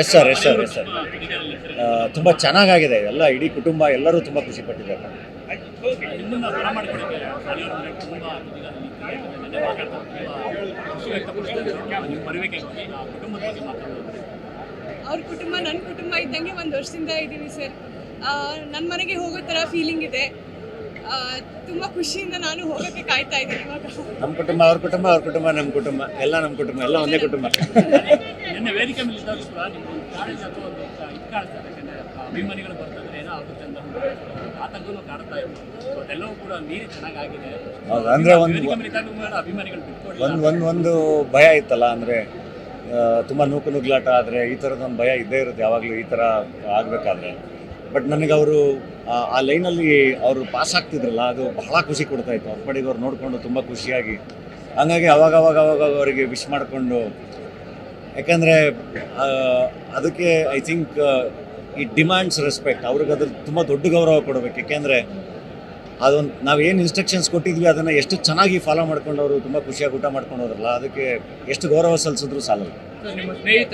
Yes sir ತುಂಬ ಚೆನ್ನಾಗಾಗಿದೆ. ಎಲ್ಲ ಇಡೀ ಕುಟುಂಬ ಎಲ್ಲರೂ ತುಂಬ ಖುಷಿ ಪಟ್ಟಿದ್ದಾರೆ. ಅವ್ರ ಕುಟುಂಬ ನನ್ನ ಕುಟುಂಬ ಇದ್ದಂಗೆ ಒಂದು ವರ್ಷದಿಂದ ಇದ್ದೀವಿ ಸರ್. ನನ್ನ ಮನೆಗೆ ಹೋಗೋ ಥರ ಫೀಲಿಂಗ್ ಇದೆ. ತುಂಬ ಖುಷಿಯಿಂದ ನಾನು ಹೋಗೋಕ್ಕೆ ಕಾಯ್ತಾ ಇದ್ದೀನಿ ಇವಾಗ. ನಮ್ಮ ಕುಟುಂಬ ಅವ್ರ ಕುಟುಂಬ, ಅವ್ರ ಕುಟುಂಬ ನಮ್ಮ ಕುಟುಂಬ, ಎಲ್ಲ ನಮ್ಮ ಕುಟುಂಬ, ಎಲ್ಲ ಒಂದೇ ಕುಟುಂಬ. ವೇದಿಕೆ ಮೇಲೆ ಇದ್ದಾಗ ಕೂಡ ನಿಮ್ಗೆ ಕಾಲೇಜ್ ಅಥವಾ ಒಂದು ಇದು ಕಾಣಿಸ್ತಾರೆ, ಯಾಕಂದರೆ ಅಭಿಮಾನಿಗಳು ಬರ್ತಂದ್ರೆ ಏನೋ ಆಗುತ್ತೆ ಅಂತ ಆತಂಕನೂ ಕಾಡ್ತಾ ಇತ್ತು. ಅದೆಲ್ಲವೂ ಕೂಡ ನೀರು ಚೆನ್ನಾಗಾಗಿದೆ. ಹೌದು, ಅಂದರೆ ಅಭಿಮಾನಿಗಳು ಒಂದು ಭಯ ಇತ್ತಲ್ಲ, ಅಂದರೆ ತುಂಬ ನುಗ್ಲಾಟ ಆದರೆ ಈ ಥರದೊಂದು ಭಯ ಇದ್ದೇ ಇರುತ್ತೆ ಯಾವಾಗಲೂ ಈ ಥರ ಆಗಬೇಕಾದ್ರೆ. ಬಟ್ ನನಗೆ ಅವರು ಆ ಲೈನಲ್ಲಿ ಅವರು ಪಾಸ್ ಆಗ್ತಿದ್ರಲ್ಲ, ಅದು ಬಹಳ ಖುಷಿ ಕೊಡ್ತಾಯಿತ್ತು. ಅವ್ರ ಪಡೆಗೆ ಅವ್ರು ನೋಡಿಕೊಂಡು ತುಂಬ ಖುಷಿಯಾಗಿ, ಹಂಗಾಗಿ ಅವಾಗ ಅವರಿಗೆ ವಿಶ್ ಮಾಡಿಕೊಂಡು, ಯಾಕಂದರೆ ಅದಕ್ಕೆ I think it demands respect. ಅವ್ರಿಗೆ ಅದ್ರ ತುಂಬ ದೊಡ್ಡ ಗೌರವ ಕೊಡಬೇಕು. ಯಾಕೆಂದರೆ ಅದೊಂದು ನಾವೇನು ಇನ್ಸ್ಟ್ರಕ್ಷನ್ಸ್ ಕೊಟ್ಟಿದ್ವಿ ಅದನ್ನು ಎಷ್ಟು ಚೆನ್ನಾಗಿ ಫಾಲೋ ಮಾಡ್ಕೊಂಡು ಅವರು ತುಂಬ ಖುಷಿಯಾಗಿ ಊಟ ಮಾಡ್ಕೊಂಡು ಹೋದ್ರಲ್ಲ, ಅದಕ್ಕೆ ಎಷ್ಟು ಗೌರವ ಸಲ್ಲಿಸಿದ್ರು ಸಾಲಲ್ಲ.